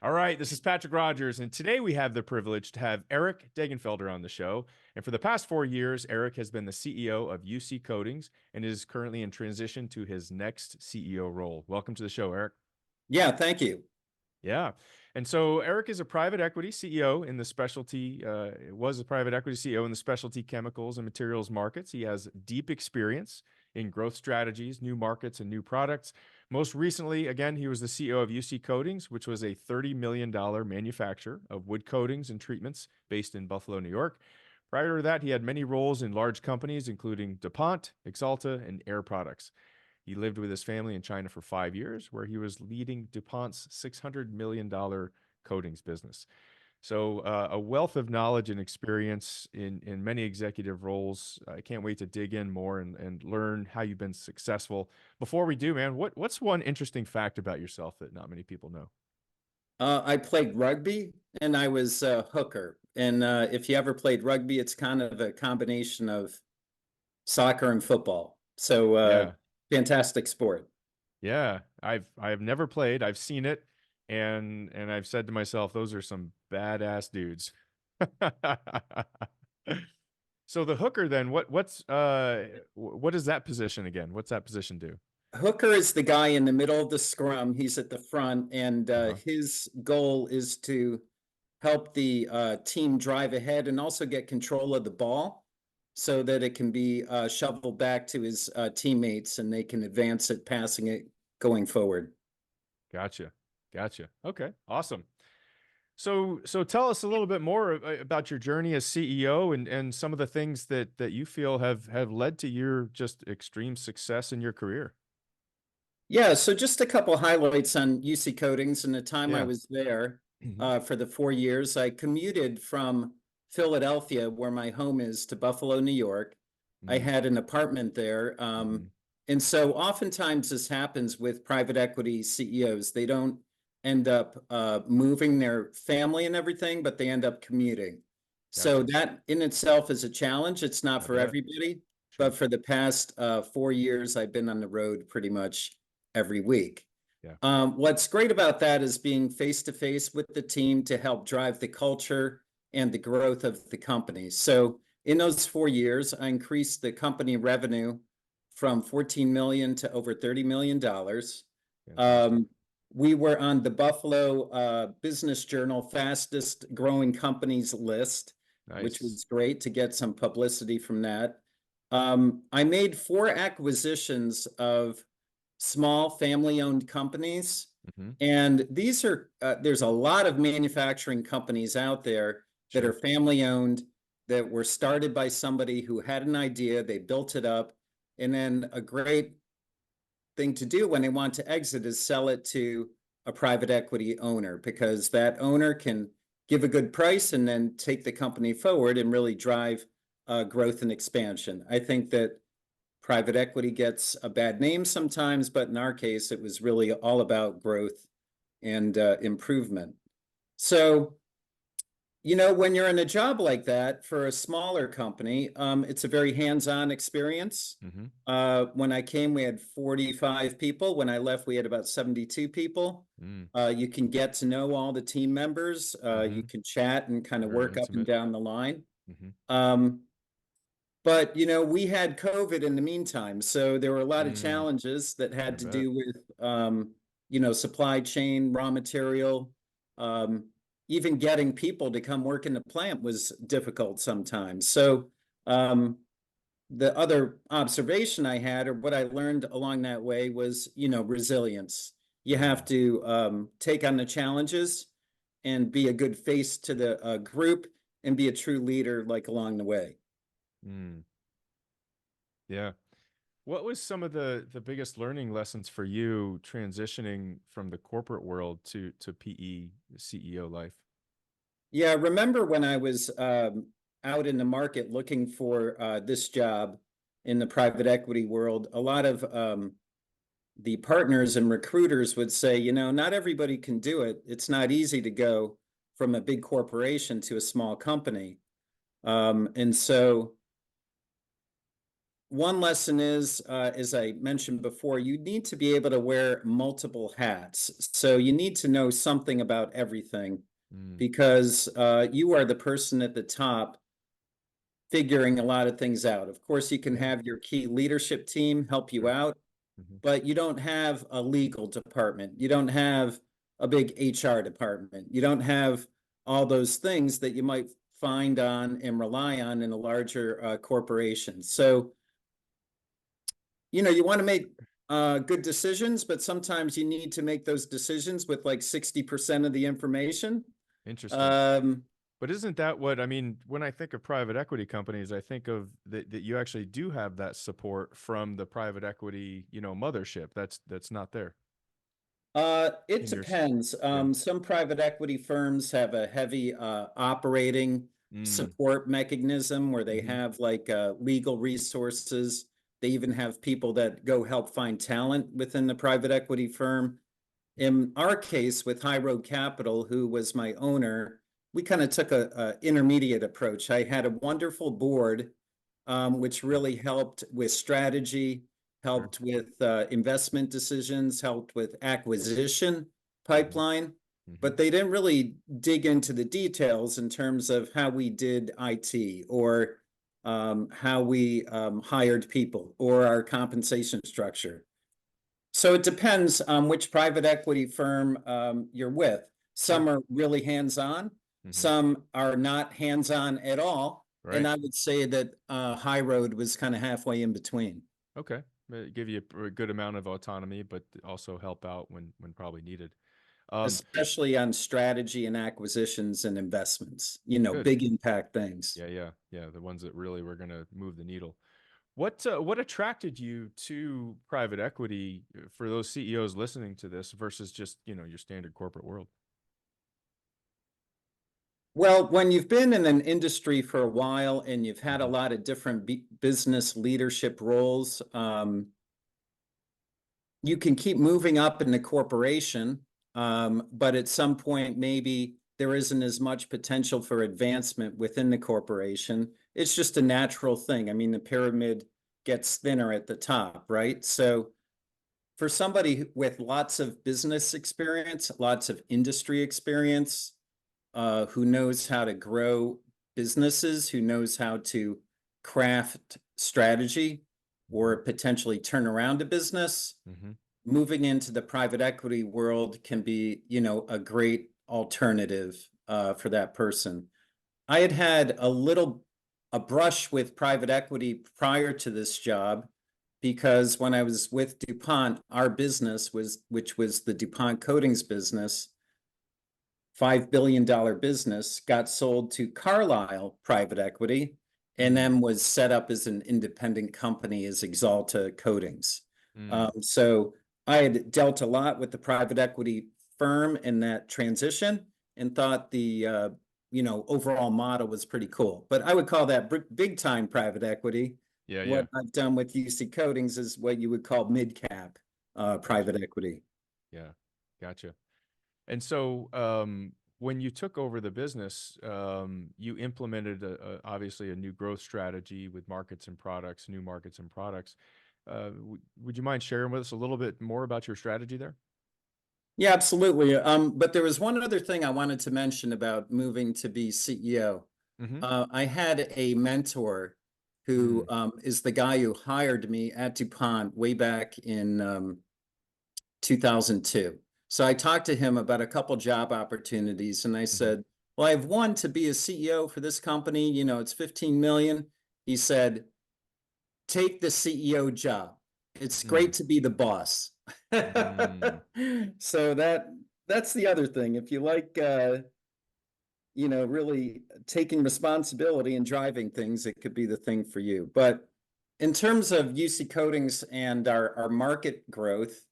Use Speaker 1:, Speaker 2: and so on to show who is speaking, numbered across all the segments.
Speaker 1: All right, this is Patrick Rogers, and today we have the privilege to have Eric Degenfelder on the show. And for the past 4 years, Eric has been the CEO of UC Coatings and is currently in transition to his next CEO role. Welcome to the show, Eric.
Speaker 2: Yeah, thank you.
Speaker 1: Yeah. And so Eric is a private equity CEO in the specialty, was a private equity CEO in the specialty chemicals and materials markets. He has deep experience in growth strategies, new markets, and new products. Most recently, again, he was the CEO of UC Coatings, which was a $30 million manufacturer of wood coatings and treatments based in Buffalo, New York. Prior to that, he had many roles in large companies, including DuPont, Axalta, and Air Products. He lived with his family in China for 5 years, where he was leading DuPont's $600 million coatings business. So a wealth of knowledge and experience in many executive roles. I can't wait to dig in more and learn how you've been successful. Before we do, man, what's one interesting fact about yourself that not many people know?
Speaker 2: I played rugby and I was a hooker. And if you ever played rugby, it's kind of a combination of soccer and football. So
Speaker 1: Yeah.
Speaker 2: fantastic sport.
Speaker 1: Yeah, I've never played. I've seen it, and I've said to myself, those are some badass dudes. So the hooker then, what is that position again? What's that position do?
Speaker 2: Hooker is the guy in the middle of the scrum. He's at the front, and
Speaker 1: Uh-huh.
Speaker 2: his goal is to help the team drive ahead and also get control of the ball so that it can be shoveled back to his teammates and they can advance it, passing it, going forward.
Speaker 1: Gotcha. Gotcha. Okay, awesome. So tell us a little bit more about your journey as CEO and some of the things that you feel have led to your just extreme success in your career.
Speaker 2: Yeah, so just a couple highlights on UC Coatings. And the time I
Speaker 1: Yeah.
Speaker 2: was there
Speaker 1: Hmm.
Speaker 2: for the 4 years, I commuted from Philadelphia, where my home is, to Buffalo, New York. I
Speaker 1: Mm-hmm.
Speaker 2: had an apartment there. And so oftentimes this happens with private equity CEOs. They don't end up moving their family and everything, but they end up commuting. So
Speaker 1: Gotcha.
Speaker 2: that in itself is a challenge. It's not
Speaker 1: I
Speaker 2: for
Speaker 1: bet.
Speaker 2: everybody.
Speaker 1: Sure.
Speaker 2: But for the past 4 years, I've been on the road pretty much every week.
Speaker 1: Yeah.
Speaker 2: What's great about that is being face to face with the team to help drive the culture and the growth of the company. So in those 4 years, I increased the company revenue from 14 million to over $30 million.
Speaker 1: Fantastic.
Speaker 2: Um, we were on the Buffalo Business Journal fastest growing companies list, which
Speaker 1: Nice.
Speaker 2: was great to get some publicity from that. I made 4 acquisitions of small family-owned companies.
Speaker 1: Hmm.
Speaker 2: And these are, there's a lot of manufacturing companies out there that are
Speaker 1: Sure.
Speaker 2: family-owned, that were started by somebody who had an idea, they built it up, and then a great thing to do when they want to exit is sell it to a private equity owner, because that owner can give a good price and then take the company forward and really drive growth and expansion. I think that private equity gets a bad name sometimes, but in our case, it was really all about growth and improvement. So, when you're in a job like that for a smaller company, it's a very hands-on experience.
Speaker 1: Hmm.
Speaker 2: When I came, we had 45 people. When I left, we had about 72 people.
Speaker 1: Mm.
Speaker 2: You can get to know all the team members. You
Speaker 1: Hmm.
Speaker 2: can chat and kind of
Speaker 1: Very
Speaker 2: work up and
Speaker 1: intimate.
Speaker 2: down the line.
Speaker 1: Hmm.
Speaker 2: Um, but we had COVID in the meantime, so there were a lot of
Speaker 1: Mm.
Speaker 2: challenges that
Speaker 1: I
Speaker 2: had to
Speaker 1: bet.
Speaker 2: do with supply chain, raw material. Um, Even getting people to come work in the plant was difficult sometimes. So the other observation I had, or what I learned along that way, was resilience. You have
Speaker 1: Mm.
Speaker 2: to take on the challenges and be a good face to the group and be a true leader, like, along the way.
Speaker 1: Mm. Yeah. What was some of the biggest learning lessons for you transitioning from the corporate world to PE CEO life?
Speaker 2: Yeah, remember when I was out in the market looking for this job in the private equity world, a lot of the partners and recruiters would say, not everybody can do it. It's not easy to go from a big corporation to a small company. And so one lesson is, as I mentioned before, you need to be able to wear multiple hats. So you need to know something about everything
Speaker 1: Mm,
Speaker 2: because you are the person at the top figuring a lot of things out. Of course, you can
Speaker 1: yeah,
Speaker 2: have your key leadership team help you
Speaker 1: sure.
Speaker 2: out,
Speaker 1: Hmm.
Speaker 2: but you don't have a legal department. You don't have a big HR department. You don't have all those things that you might find on and rely on in a larger corporation. So, you want to make good decisions, but sometimes you need to make those decisions with like 60% of the information.
Speaker 1: Interesting.
Speaker 2: Um,
Speaker 1: But isn't that what I mean when I think of private equity companies? I think of that you actually do have that support from the private equity, mothership. That's not there
Speaker 2: it
Speaker 1: in your.
Speaker 2: depends.
Speaker 1: Yeah.
Speaker 2: Some private equity firms have a heavy operating
Speaker 1: Mm,
Speaker 2: support mechanism where they
Speaker 1: hmm.
Speaker 2: have like legal resources. They even have people that go help find talent within the private equity firm. In our case, with High Road Capital, who was my owner, we kind of took a intermediate approach. I had a wonderful board, which really helped with strategy,
Speaker 1: Sure.
Speaker 2: helped with investment decisions, helped with acquisition
Speaker 1: Hmm.
Speaker 2: pipeline,
Speaker 1: Hmm.
Speaker 2: but they didn't really dig into the details in terms of how we did IT or how we hired people or our compensation structure. So it depends on which private equity firm you're with.
Speaker 1: Sure.
Speaker 2: Some are really hands-on,
Speaker 1: Hmm.
Speaker 2: some are not hands-on at all. And
Speaker 1: Right.
Speaker 2: I would say that High Road was kind of halfway in between,
Speaker 1: Okay. Give you a good amount of autonomy, but also help out when probably needed. Um,
Speaker 2: especially on strategy and acquisitions and investments,
Speaker 1: Good.
Speaker 2: big impact things.
Speaker 1: Yeah, yeah, yeah. The ones that really were going to move the needle. What attracted you to private equity for those CEOs listening to this versus just your standard corporate world?
Speaker 2: Well, when you've been in an industry for a while and you've had a
Speaker 1: Hmm.
Speaker 2: lot of different business leadership roles, you can keep moving up in the corporation, but at some point, maybe there isn't as much potential for advancement within the corporation. It's just a natural thing. I mean, the pyramid gets thinner at the top, right? So for somebody with lots of business experience, lots of industry experience, who knows how to grow businesses, who knows how to craft strategy or potentially turn around a business,
Speaker 1: Hmm.
Speaker 2: moving into the private equity world can be, a great alternative for that person. I had had a brush with private equity prior to this job because when I was with DuPont, our business which was the DuPont Coatings business, $5 billion business, got sold to Carlyle Private Equity and
Speaker 1: Mm,
Speaker 2: then was set up as an independent company as Axalta Coatings.
Speaker 1: mm.
Speaker 2: So I had dealt a lot with the private equity firm in that transition and thought the overall model was pretty cool. But I would call that big time private equity.
Speaker 1: Yeah, yeah.
Speaker 2: What I've done with UC Coatings is what you would call mid cap
Speaker 1: Gotcha.
Speaker 2: private equity.
Speaker 1: Yeah, gotcha. And so, when you took over the business, you implemented obviously a new growth strategy with markets and products, new markets and products. Would you mind sharing with us a little bit more about your strategy there?
Speaker 2: Yeah, absolutely. But there was one other thing I wanted to mention about moving to be CEO.
Speaker 1: Mm-hmm.
Speaker 2: I had a mentor who
Speaker 1: Mm,
Speaker 2: is the guy who hired me at DuPont way back in 2002. So I talked to him about a couple job opportunities, and I
Speaker 1: mm-hmm.
Speaker 2: said, "Well, I have one to be a CEO for this company. It's 15 million." He said, "Take the CEO job. It's
Speaker 1: Mm,
Speaker 2: great to be the boss."
Speaker 1: mm.
Speaker 2: So that's the other thing. If you like really taking responsibility and driving things, it could be the thing for you. But in terms of UC Coatings and our market growth,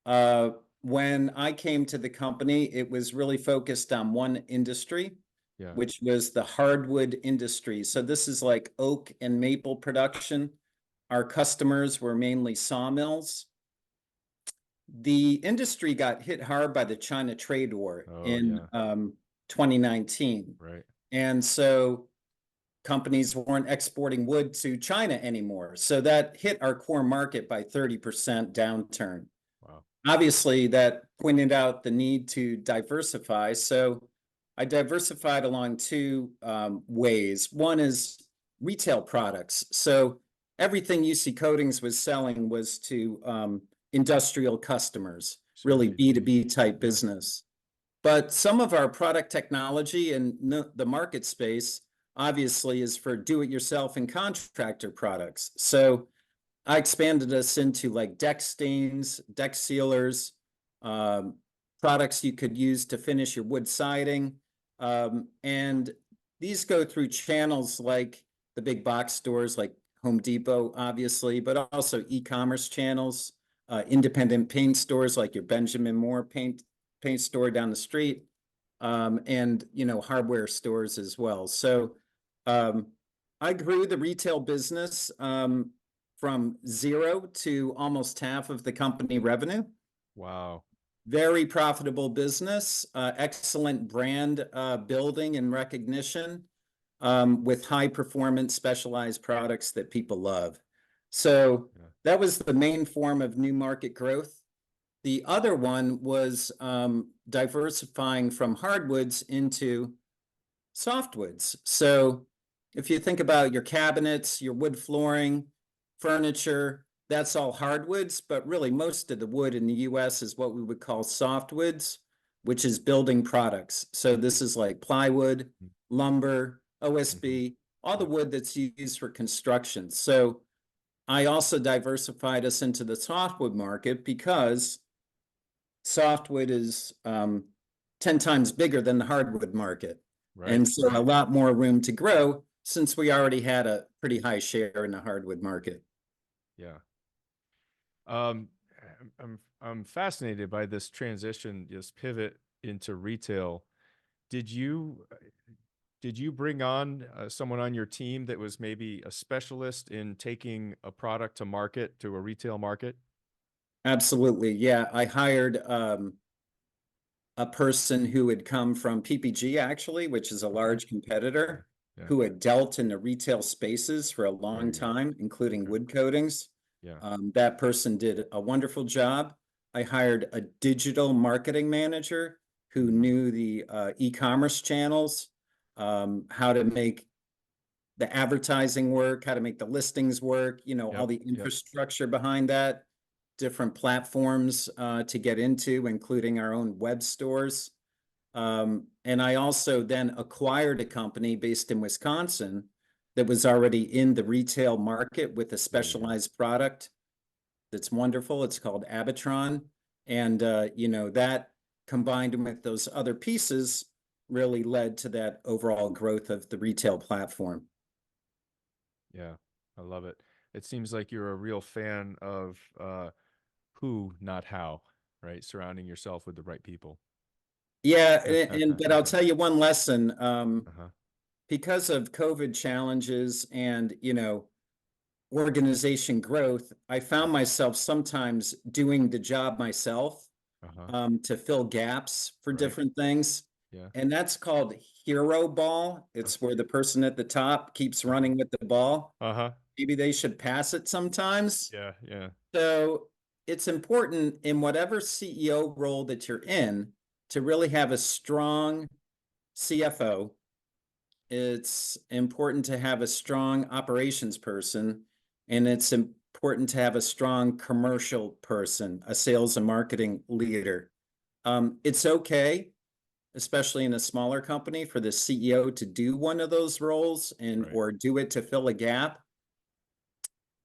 Speaker 2: uh, when I came to the company, it was really focused on one industry,
Speaker 1: Yeah.
Speaker 2: which was the hardwood industry. So this is like oak and maple production. Our customers were mainly sawmills. The industry got hit hard by the China trade war
Speaker 1: Oh,
Speaker 2: in
Speaker 1: yeah.
Speaker 2: 2019.
Speaker 1: Right.
Speaker 2: And so companies weren't exporting wood to China anymore. So that hit our core market by 30% downturn.
Speaker 1: Wow.
Speaker 2: Obviously, that pointed out the need to diversify. So I diversified along two ways. One is retail products. So everything UC Coatings was selling was to industrial customers, really B2B type business. But some of our product technology and the market space obviously is for do-it-yourself and contractor products. So I expanded us into like deck stains, deck sealers, products you could use to finish your wood siding. And these go through channels like the big box stores like Home Depot, obviously, but also e-commerce channels, independent paint stores like your Benjamin Moore paint store down the street, and hardware stores as well. So I grew the retail business from 0 to almost half of the company revenue.
Speaker 1: Wow.
Speaker 2: Very profitable business, excellent brand building and recognition, with high performance specialized products that people love. So that was the main form of new market growth. The other one was diversifying from hardwoods into softwoods. So if you think about your cabinets, your wood flooring, furniture, that's all hardwoods, but really most of the wood in the US is what we would call softwoods, which is building products. So this is like plywood, lumber, OSB, all the wood that's used for construction. So I also diversified us into the softwood market because softwood is 10 times bigger than the hardwood market.
Speaker 1: Right.
Speaker 2: And so a lot more room to grow since we already had a pretty high share in the hardwood market.
Speaker 1: Yeah. I'm fascinated by this transition, this pivot into retail. Did you bring on someone on your team that was maybe a specialist in taking a product to market, to a retail market?
Speaker 2: Absolutely. Yeah. I hired a person who had come from PPG, actually, which is a large competitor,
Speaker 1: Yeah.
Speaker 2: who had dealt in the retail spaces for a long
Speaker 1: Very good.
Speaker 2: time, including wood coatings.
Speaker 1: Yeah.
Speaker 2: That person did a wonderful job. I hired a digital marketing manager who knew the e-commerce channels, how to make the advertising work, how to make the listings work, all the infrastructure behind that, different platforms to get into, including our own web stores. And I also then acquired a company based in Wisconsin that was already in the retail market with a specialized product that's wonderful. It's called Abitron. And, that combined with those other pieces really led to that overall growth of the retail platform.
Speaker 1: Yeah, I love it. It seems like you're a real fan of who, not how, right? Surrounding yourself with the right people.
Speaker 2: Yeah, but I'll tell you one lesson.
Speaker 1: Uh-huh.
Speaker 2: Because of COVID challenges and, organization growth, I found myself sometimes doing the job myself to fill gaps for different things.
Speaker 1: Yeah.
Speaker 2: And that's called hero ball. It's where the person at the top keeps running with the ball.
Speaker 1: Uh-huh.
Speaker 2: Maybe they should pass it sometimes.
Speaker 1: Yeah, yeah.
Speaker 2: So it's important in whatever CEO role that you're in to really have a strong CFO. It's important to have a strong operations person, and it's important to have a strong commercial person, a sales and marketing leader. It's okay, especially in a smaller company, for the CEO to do one of those roles or do it to fill a gap.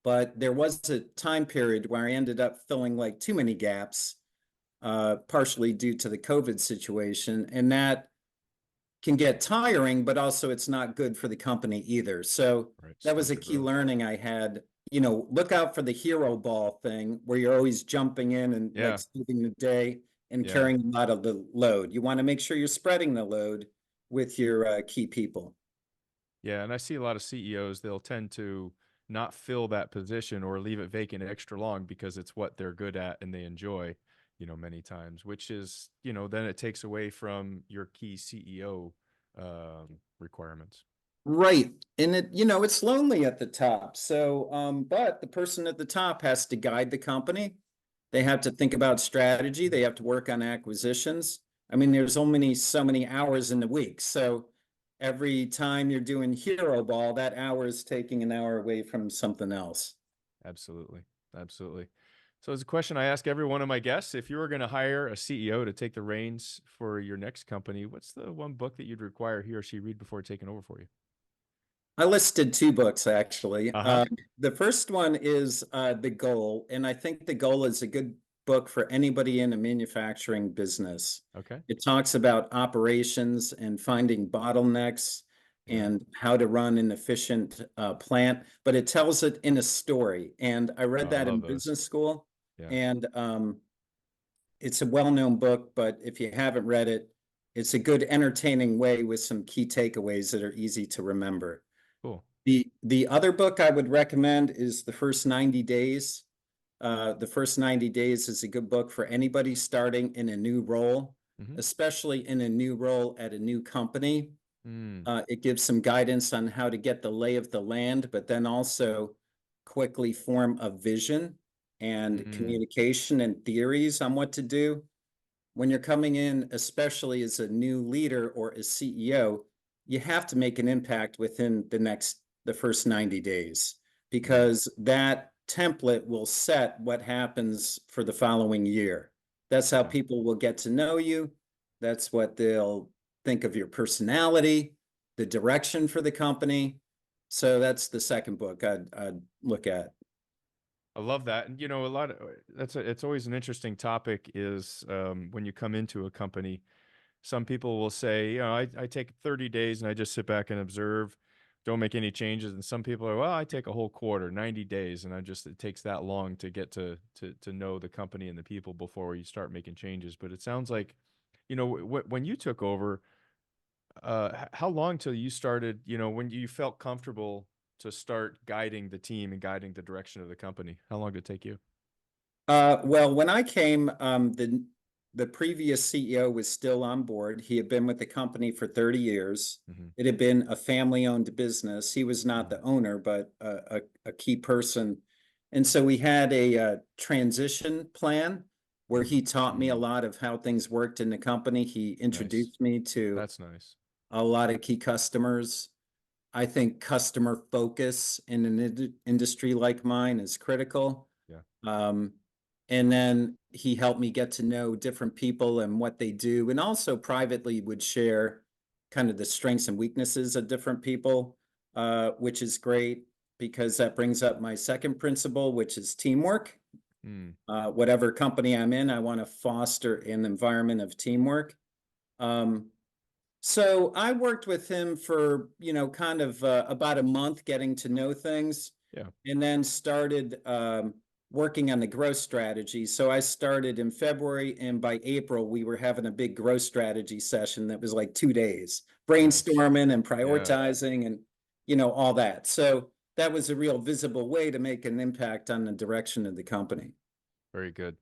Speaker 2: But there was a time period where I ended up filling like too many gaps, partially due to the COVID situation, and that can get tiring, but also it's not good for the company either. So that was a key learning I had. Look out for the hero ball thing where you're always jumping in and like saving the day and carrying a lot of the load. You want to make sure you're spreading the load with your key people.
Speaker 1: Yeah, and I see a lot of CEOs, they'll tend to not fill that position or leave it vacant extra long because it's what they're good at and they enjoy, many times, which is, then it takes away from your key CEO requirements.
Speaker 2: Right. And it's lonely at the top. So, but the person at the top has to guide the company. They have to think about strategy. They have to work on acquisitions. I mean, there's only so many hours in the week. So every time you're doing hero ball, that hour is taking an hour away from something else.
Speaker 1: Absolutely. Absolutely. So it's a question I ask every one of my guests. If you were going to hire a CEO to take the reins for your next company, what's the one book that you'd require he or she read before taking over for you?
Speaker 2: I listed two books actually.
Speaker 1: Uh-huh.
Speaker 2: The first one is The Goal, and I think The Goal is a good book for anybody in a manufacturing business.
Speaker 1: Okay.
Speaker 2: It talks about operations and finding bottlenecks
Speaker 1: Yeah.
Speaker 2: and how to run an efficient plant, but it tells it in a story. And I read
Speaker 1: Oh, I
Speaker 2: that in
Speaker 1: love those.
Speaker 2: business school,
Speaker 1: Yeah.
Speaker 2: and it's a well-known book, but if you haven't read it, it's a good entertaining way with some key takeaways that are easy to remember.
Speaker 1: Cool.
Speaker 2: The other book I would recommend is The First 90 Days. The First 90 Days is a good book for anybody starting in a new role,
Speaker 1: Mm-hmm.
Speaker 2: especially in a new role at a new company.
Speaker 1: Mm.
Speaker 2: It gives some guidance on how to get the lay of the land, but then also quickly form a vision and
Speaker 1: Mm.
Speaker 2: communication and theories on what to do. When you're coming in, especially as a new leader or a CEO, you have to make an impact within the first 90 days,
Speaker 1: Mm.
Speaker 2: because that template will set what happens for the following year. That's how
Speaker 1: Yeah.
Speaker 2: people will get to know you. That's what they'll think of your personality, the direction for the company. So that's the second book I'd look at.
Speaker 1: I love that. And a lot of it's always an interesting topic is when you come into a company, some people will say, I take 30 days and I just sit back and observe, don't make any changes. And some people are, well, I take a whole quarter, 90 days, and it takes that long to get to know the company and the people before you start making changes. But it sounds like, when you took over, how long till you started, when you felt comfortable to start guiding the team and guiding the direction of the company? How long did it take you?
Speaker 2: Well, when I came, the previous CEO was still on board. He had been with the company for 30 years.
Speaker 1: Hmm.
Speaker 2: It had been a family-owned business. He was not the owner, but a key person. And so we had a transition plan where he taught me a
Speaker 1: Mm.
Speaker 2: lot of how things worked in the company. He
Speaker 1: Nice.
Speaker 2: introduced me to
Speaker 1: That's nice.
Speaker 2: a lot of key customers. I think customer focus in an industry like mine is critical.
Speaker 1: Yeah.
Speaker 2: Um, and then he helped me get to know different people and what they do, and also privately would share kind of the strengths and weaknesses of different people, which is great because that brings up my second principle, which is teamwork.
Speaker 1: Mm.
Speaker 2: Whatever company I'm in, I want to foster an environment of teamwork. Um, so I worked with him for, kind of about a month getting to know things,
Speaker 1: Yeah.
Speaker 2: and then started working on the growth strategy. So I started in February, and by April, we were having a big growth strategy session that was like 2 days,
Speaker 1: Nice.
Speaker 2: brainstorming and
Speaker 1: Yeah.
Speaker 2: prioritizing and, all that. So that was a real visible way to make an impact on the direction of the company.
Speaker 1: Very good.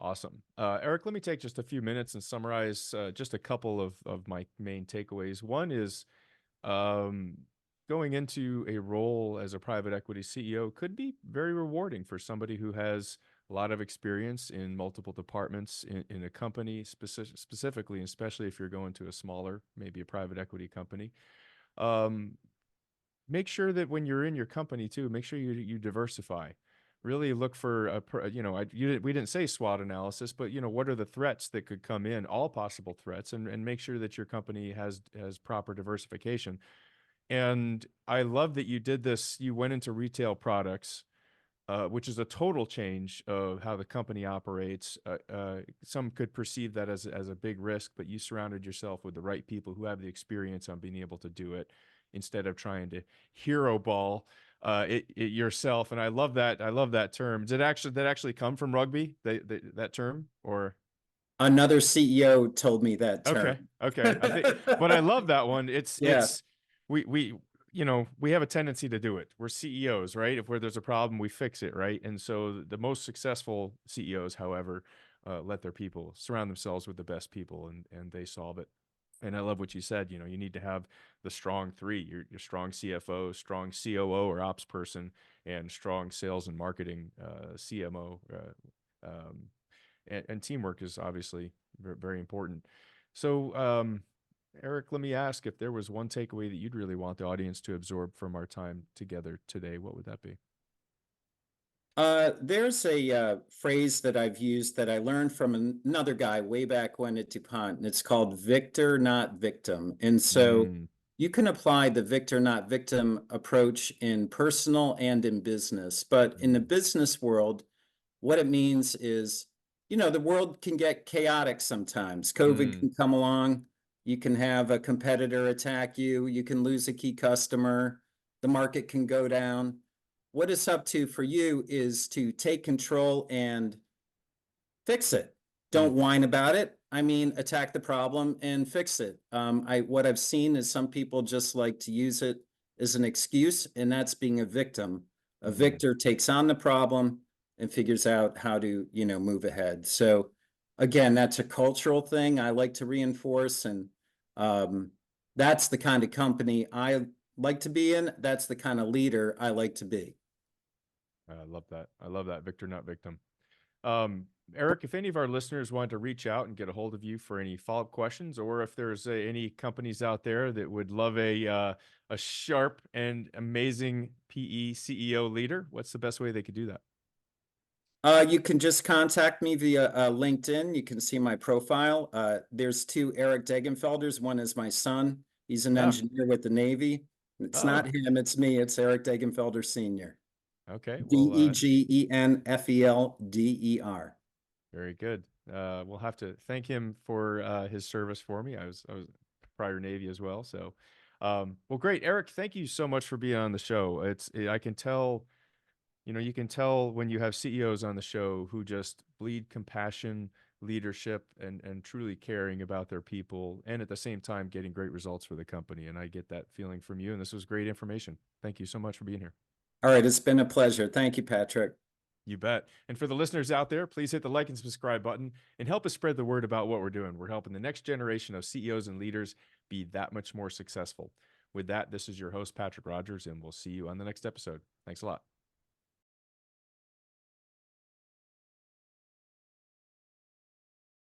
Speaker 1: Awesome. Eric, let me take just a few minutes and summarize just a couple of my main takeaways. One is um, going into a role as a private equity CEO could be very rewarding for somebody who has a lot of experience in multiple departments in a company, specifically, especially if you're going to a smaller, maybe a private equity company. Um, Make sure that when you're in your company too, make sure you diversify. Really look for we didn't say SWOT analysis, but what are the threats that could come in, all possible threats, and make sure that your company has proper diversification. And I love that you did this. You went into retail products, which is a total change of how the company operates. Some could perceive that as a big risk, but you surrounded yourself with the right people who have the experience on being able to do it instead of trying to hero ball it yourself. And I love that. I love that term. Did that actually come from rugby? That term or?
Speaker 2: Another CEO told me that
Speaker 1: Okay.
Speaker 2: term.
Speaker 1: Okay. I think, but I love that one.
Speaker 2: Yeah.
Speaker 1: We we have a tendency to do it. We're CEOs, right? If where there's a problem, we fix it, right? And so the most successful CEOs, however, let their people surround themselves with the best people and they solve it. And I love what you said. You know, you need to have the strong three: your strong CFO, strong COO or ops person, and strong sales and marketing CMO. And teamwork is obviously very important. So, Eric, let me ask, if there was one takeaway that you'd really want the audience to absorb from our time together today, what would that be?
Speaker 2: There's a phrase that I've used that I learned from another guy way back when at DuPont, and it's called victor, not victim. And so
Speaker 1: Mm,
Speaker 2: you can apply the victor, not victim approach in personal and in business. But in the
Speaker 1: mm,
Speaker 2: business world, what it means is, the world can get chaotic sometimes. COVID
Speaker 1: mm,
Speaker 2: can come along. You can have a competitor attack you. You can lose a key customer. The market can go down. What it's up to for you is to take control and fix it.
Speaker 1: mm,
Speaker 2: Don't whine about it. I mean, attack the problem and fix it. What I've seen is some people just like to use it as an excuse, and that's being a victim. A
Speaker 1: mm.
Speaker 2: victor takes on the problem and figures out how to, move ahead. So again, that's a cultural thing I like to reinforce, and um, that's the kind of company I like to be in. That's the kind of leader I like to be.
Speaker 1: I love that. I love that. Victor, not victim. Um, Eric, if any of our listeners wanted to reach out and get a hold of you for any follow-up questions, or if there's any companies out there that would love a sharp and amazing PE CEO leader, what's the best way they could do that?
Speaker 2: You can just contact me via LinkedIn. You can see my profile. There's two Eric Degenfelders. One is my son. He's an
Speaker 1: Oh,
Speaker 2: engineer with the Navy. It's
Speaker 1: oh,
Speaker 2: not him, it's me. It's Eric Degenfelder Sr.
Speaker 1: okay. Well,
Speaker 2: Degenfelder.
Speaker 1: very good. We'll have to thank him for his service for me. I was prior Navy as well. So, well, great, Eric. Thank you so much for being on the show. I can tell, you can tell when you have CEOs on the show who just bleed compassion, leadership, and truly caring about their people, and at the same time getting great results for the company. And I get that feeling from you. And this was great information. Thank you so much for being here.
Speaker 2: All right, it's been a pleasure. Thank you, Patrick.
Speaker 1: You bet. And for the listeners out there, please hit the like and subscribe button and help us spread the word about what we're doing. We're helping the next generation of CEOs and leaders be that much more successful. With that, this is your host, Patrick Rogers, and we'll see you on the next episode. Thanks a lot.